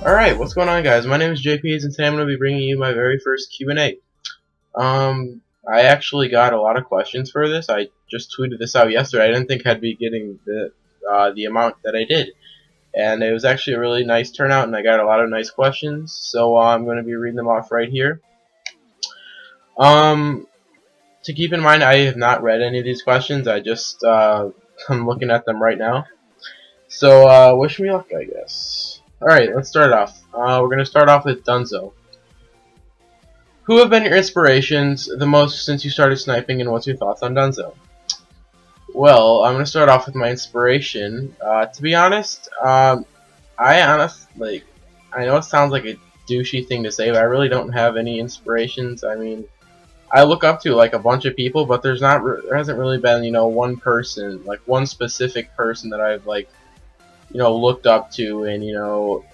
Alright, what's going on, guys? My name is JP, and today I'm going to be bringing you my very first Q&A. I actually got a lot of questions for this. I just tweeted this out yesterday. I didn't think I'd be getting the amount that I did. And it was actually a really nice turnout, and I got a lot of nice questions. So I'm going to be reading them off right here. To keep in mind, I have not read any of these questions. I just, I'm looking at them right now. So, wish me luck, I guess. Alright, let's start off. We're going to start off with Dunzo. Who have been your inspirations the most since you started sniping, and what's your thoughts on Dunzo? Well, I'm going to start off with my inspiration. To be honest, I know it sounds like a douchey thing to say, but I really don't have any inspirations. I mean, I look up to like a bunch of people, but there hasn't really been, one person, like one specific person that I've looked up to and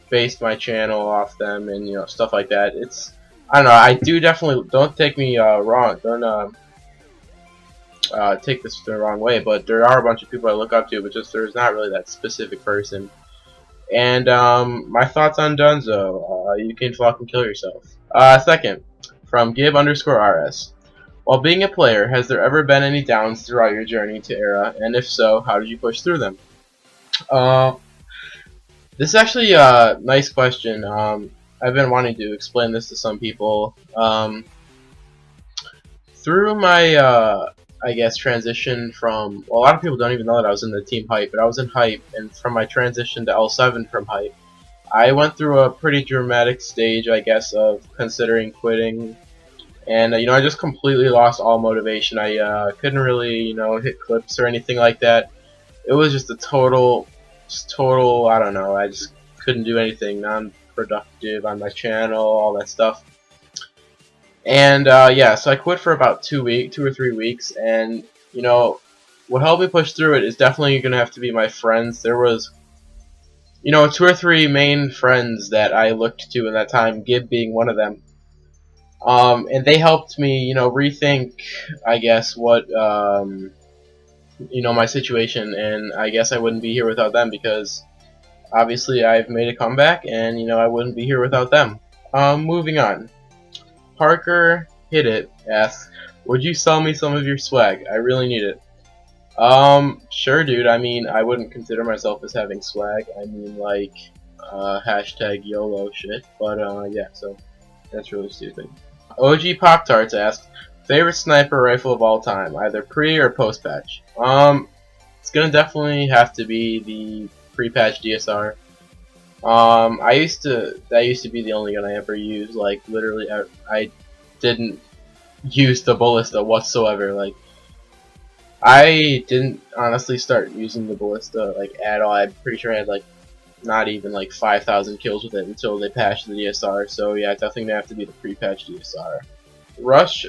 based my channel off them and stuff like that. I don't know. I do definitely, don't take me wrong. Don't take this the wrong way, but there are a bunch of people I look up to, but just there's not really that specific person. And my thoughts on Dunzo. You can fucking kill yourself. Second, from Gib_RS. While being a player, has there ever been any downs throughout your journey to eRa, and if so, how did you push through them? This is actually a nice question. I've been wanting to explain this to some people. Through my, I guess, transition from, well, a lot of people don't even know that I was in the team Hype, but I was in Hype, and from my transition to L7 from Hype, I went through a pretty dramatic stage, I guess, of considering quitting. And, I just completely lost all motivation. I couldn't really, hit clips or anything like that. It was just a total, I don't know, I just couldn't do anything non-productive on my channel, all that stuff. And, yeah, so I quit for about 2 or 3 weeks, and, what helped me push through it is definitely going to have to be my friends. There was, 2 or 3 main friends that I looked to in that time, Gib being one of them. And they helped me, rethink, I guess, what, my situation, and I guess I wouldn't be here without them because obviously I've made a comeback, and, I wouldn't be here without them. Moving on. Parker Hit It asks, would you sell me some of your swag? I really need it. Sure, dude. I mean, I wouldn't consider myself as having swag. I mean, like, hashtag YOLO shit, but, yeah, so that's really stupid. OG Pop-Tarts asks, favorite sniper rifle of all time, either pre or post patch? It's gonna definitely have to be the pre-patch DSR. That used to be the only gun I ever used. Like, literally, I didn't use the ballista whatsoever. Like, I didn't honestly start using the ballista like at all. I'm pretty sure I had like not even like 5,000 kills with it until they patched the DSR. So yeah, it's definitely gonna have to be the pre-patch DSR. Rush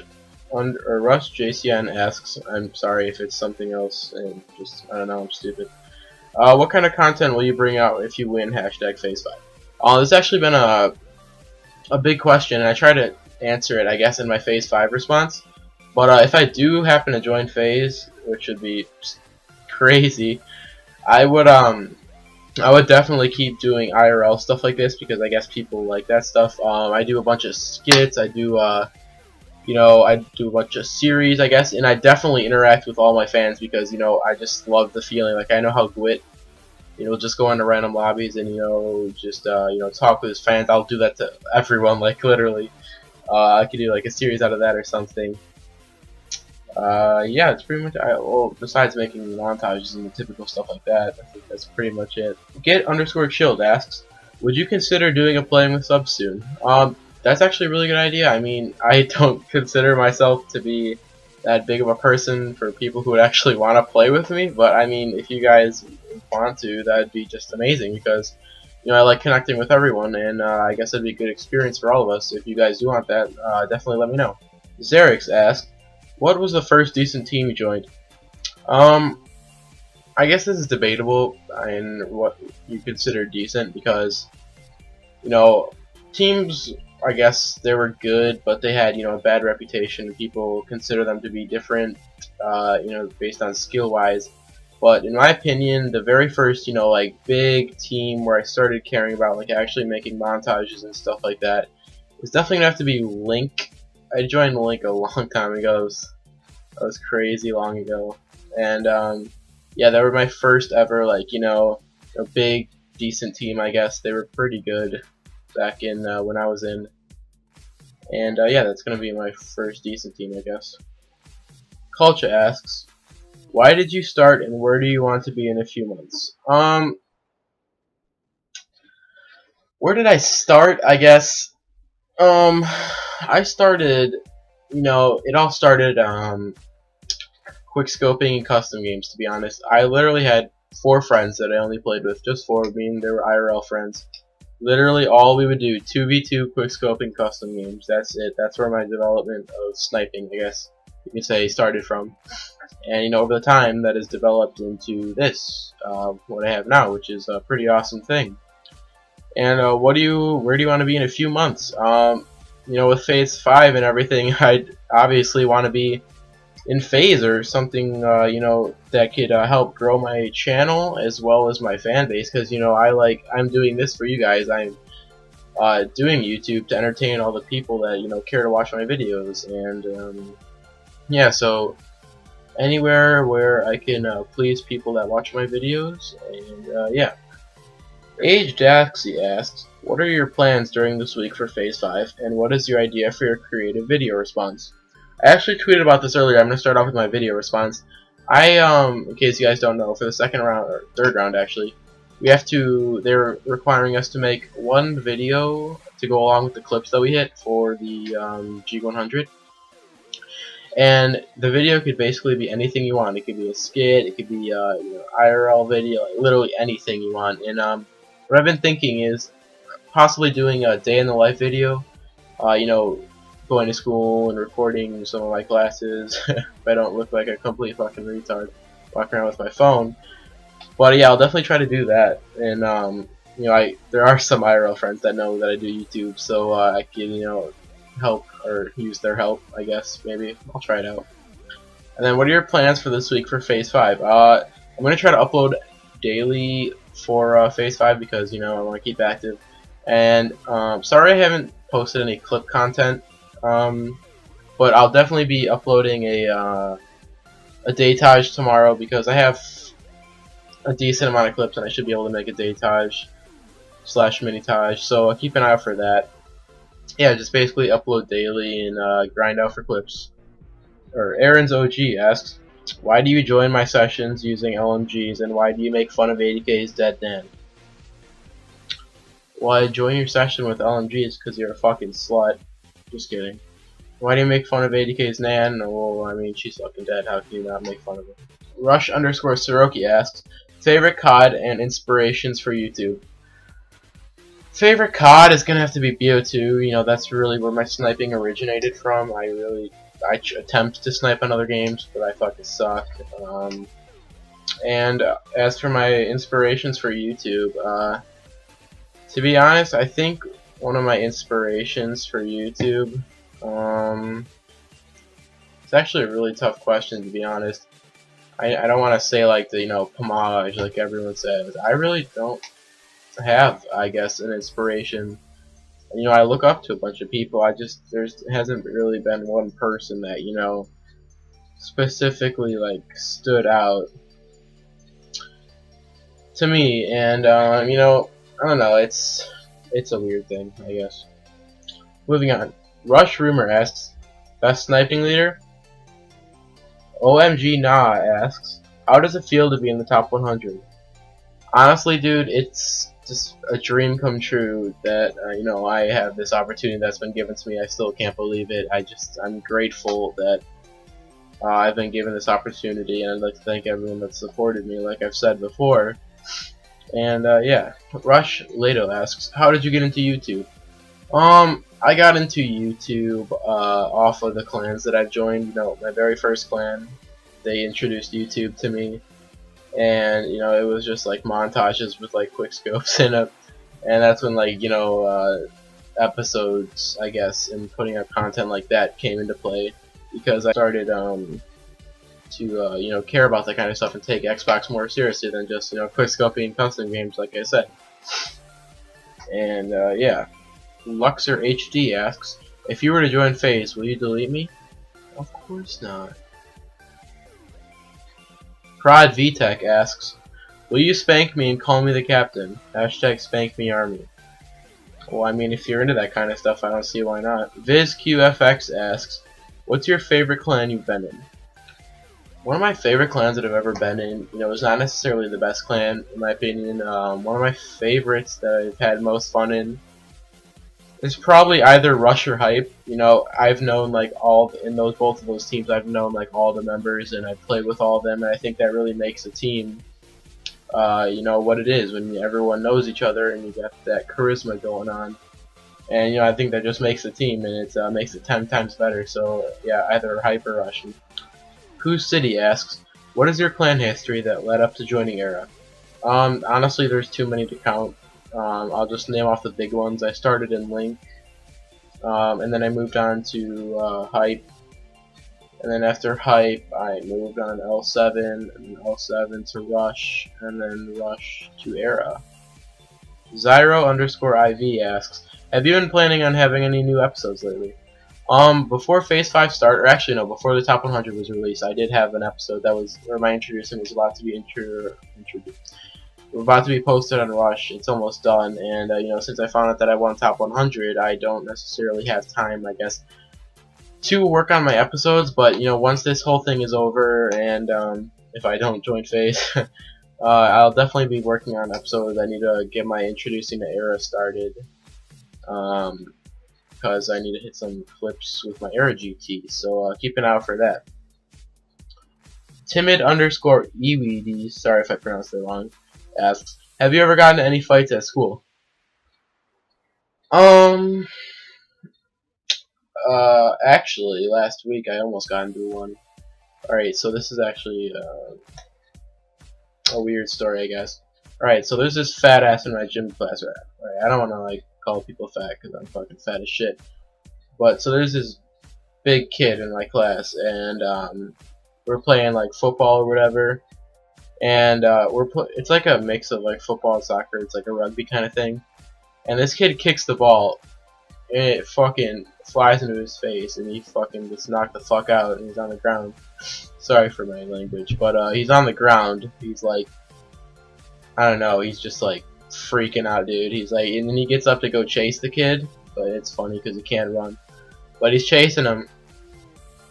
JCN asks, I'm sorry if it's something else, and just I don't know, I'm stupid. What kind of content will you bring out if you win hashtag Phase 5? This has actually been a big question, and I try to answer it, I guess, in my Phase 5 response. But if I do happen to join Phase, which would be crazy, I would definitely keep doing IRL stuff like this because I guess people like that stuff. I do a bunch of skits. I do I do a bunch of series, I guess, and I definitely interact with all my fans because, I just love the feeling. Like, I know how Gwit, just go into random lobbies and, just, talk with his fans. I'll do that to everyone, like, literally. I could do, like, a series out of that or something. Yeah, it's pretty much, well, besides making montages and the typical stuff like that, I think that's pretty much it. Get_chilled asks, would you consider doing a playing with subs soon? That's actually a really good idea. I mean, I don't consider myself to be that big of a person for people who would actually want to play with me, but I mean, if you guys want to, that'd be just amazing because, I like connecting with everyone, and I guess it'd be a good experience for all of us. If you guys do want that, definitely let me know. Xerix asks, what was the first decent team you joined? I guess this is debatable in what you consider decent because, teams, I guess they were good, but they had, a bad reputation. People consider them to be different, based on skill-wise. But in my opinion, the very first, like big team where I started caring about like actually making montages and stuff like that is definitely gonna have to be Link. I joined Link a long time ago. That was crazy long ago, and yeah, they were my first ever like a big decent team. I guess they were pretty good back in when I was in, and yeah, that's gonna be my first decent team, I guess. Culture asks, why did you start and where do you want to be in a few months? Where did I start? I guess I started, it all started quick scoping and custom games, to be honest. I literally had 4 friends that I only played with, just 4 of me, and they were IRL friends. Literally all we would do, 2v2 quick scoping custom games. That's it. That's where my development of sniping, I guess you could say, started from. And over the time that has developed into this, what I have now, which is a pretty awesome thing. And where do you want to be in a few months? With Phase 5 and everything, I'd obviously want to be in Phase or something, that could help grow my channel as well as my fan base. Because I'm doing this for you guys. I'm doing YouTube to entertain all the people that care to watch my videos, and yeah, so anywhere where I can please people that watch my videos, and yeah. Age Daxy asks, what are your plans during this week for Phase 5, and what is your idea for your creative video response? I actually tweeted about this earlier. I'm going to start off with my video response. In case you guys don't know, for the second round, or third round actually, they're requiring us to make 1 video to go along with the clips that we hit for the G100. And the video could basically be anything you want. It could be a skit, it could be IRL video, like literally anything you want. And what I've been thinking is possibly doing a day in the life video. Going to school and recording some of my classes. If I don't look like a complete fucking retard walking around with my phone. But yeah, I'll definitely try to do that. And there are some IRL friends that know that I do YouTube, so I can help or use their help, I guess. Maybe I'll try it out. And then what are your plans for this week for Phase 5? I'm gonna try to upload daily for Phase 5 because I want to keep active. And sorry I haven't posted any clip content, but I'll definitely be uploading a daytage tomorrow because I have a decent amount of clips and I should be able to make a daytage / minitage. So keep an eye out for that. Yeah, just basically upload daily and grind out for clips. Or Aaron's OG asks, why do you join my sessions using LMGs and why do you make fun of 80K's dead Nan? Well, I join your session with LMGs because you're a fucking slut. Just kidding. Why do you make fun of 80K's Nan? Well, I mean, she's fucking dead. How can you not make fun of her? Rush_Siroki asks, favorite COD and inspirations for YouTube. Favorite COD is gonna have to be BO2. That's really where my sniping originated from. I attempt to snipe on other games, but I fucking suck. And as for my inspirations for YouTube, to be honest, I think one of my inspirations for YouTube, it's actually a really tough question, to be honest. I don't want to say like the homage like everyone says. I really don't have, I guess, an inspiration. I look up to a bunch of people. There hasn't really been one person that specifically like stood out to me. And I don't know. It's a weird thing, I guess. Moving on. Rush Rumor asks, best sniping leader. OMG Nah asks, how does it feel to be in the top 100? Honestly, dude, it's just a dream come true that I have this opportunity that's been given to me. I still can't believe it. I'm grateful that I've been given this opportunity, and I'd like to thank everyone that supported me, like I've said before. And yeah, Rush Lato asks, how did you get into YouTube? I got into YouTube off of the clans that I've joined. My very first clan, they introduced YouTube to me. And it was just like montages with like quick scopes in it, and that's when like episodes, I guess, and putting up content like that came into play because I started to you know, care about that kind of stuff and take Xbox more seriously than just, you know, quick scoping custom games, like I said. And yeah, Luxor HD asks, if you were to join FaZe, will you delete me? Of course not. Prod VTech asks, will you spank me and call me the captain? Hashtag spank me army. Well, I mean, if you're into that kind of stuff, I don't see why not. VizQFX asks, what's your favorite clan you've been in? One of my favorite clans that I've ever been in, you know, is not necessarily the best clan, in my opinion. One of my favorites that I've had most fun in is probably either Rush or Hype. You know, I've known like in both of those teams, I've known like all the members, and I've played with all of them, and I think that really makes a team, you know, what it is when everyone knows each other and you got that charisma going on. And you know, I think that just makes the team, and it makes it 10 times better. So yeah, either Hype or Rush. Whose City asks, what is your clan history that led up to joining eRa? Honestly, there's too many to count. I'll just name off the big ones. I started in Link, and then I moved on to Hype, and then after Hype, I moved on L7, and L7 to Rush, and then Rush to eRa. Zyro_IV asks, have you been planning on having any new episodes lately? Before Phase 5 started, or actually no, before the Top 100 was released, I did have an episode that was where my introducing was about to be posted on Rush. It's almost done, and you know, since I found out that I won Top 100, I don't necessarily have time, I guess, to work on my episodes. But you know, once this whole thing is over, and if I don't join Phase, I'll definitely be working on episodes. I need to get my introducing the eRa started. Because I need to hit some clips with my eRa GT, so keep an eye out for that. Timid_EWD, sorry if I pronounced it wrong, asks, have you ever gotten into any fights at school? Actually, last week I almost got into one. Alright, so this is actually a weird story, I guess. Alright, so there's this fat ass in my gym class, right? Alright, I don't want to, like, call people fat because I'm fucking fat as shit. But so there's this big kid in my class, and we're playing like football or whatever, and it's like a mix of like football and soccer. It's like a rugby kind of thing. And this kid kicks the ball, and it fucking flies into his face, and he fucking gets knocked the fuck out, and he's on the ground. Sorry for my language, but he's on the ground. He's like, I don't know. He's just like freaking out, dude. He's like, and then he gets up to go chase the kid, but it's funny because he can't run. But he's chasing him,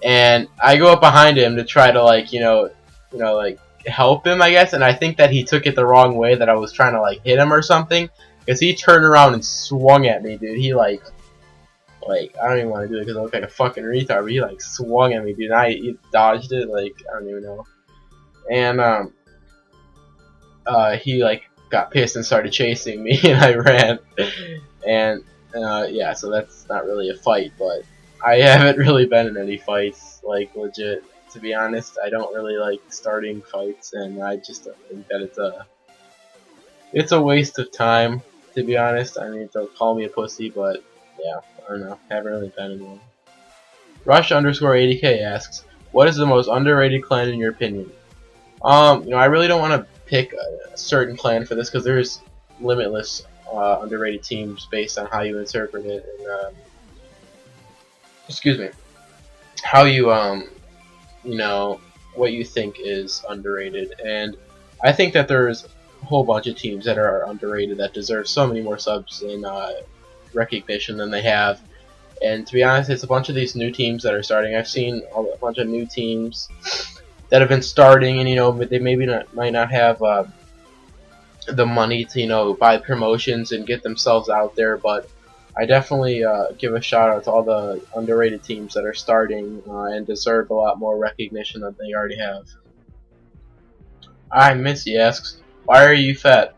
and I go up behind him to try to like, you know, like help him, I guess. And I think that he took it the wrong way, that I was trying to like hit him or something, because he turned around and swung at me, dude. He like I don't even want to do it because I look like a fucking retard, but he like swung at me, dude. And he dodged it, like I don't even know. And he like got pissed and started chasing me, and I ran. And yeah, so that's not really a fight, but I haven't really been in any fights, like legit. To be honest, I don't really like starting fights, and I just don't think that it's a waste of time. To be honest, I mean, they'll call me a pussy, but yeah, I don't know. Haven't really been in one. Rush_80k asks, what is the most underrated clan in your opinion? You know, I really don't want to pick a certain clan for this because there's limitless underrated teams based on how you interpret it, and excuse me, how you you know, what you think is underrated. And I think that there's a whole bunch of teams that are underrated that deserve so many more subs and recognition than they have. And to be honest, it's a bunch of these new teams that are starting. I've seen a bunch of new teams that have been starting, and you know, they might not have the money to, you know, buy promotions and get themselves out there, but I definitely give a shout out to all the underrated teams that are starting and deserve a lot more recognition than they already have. Missy asks, why are you fat?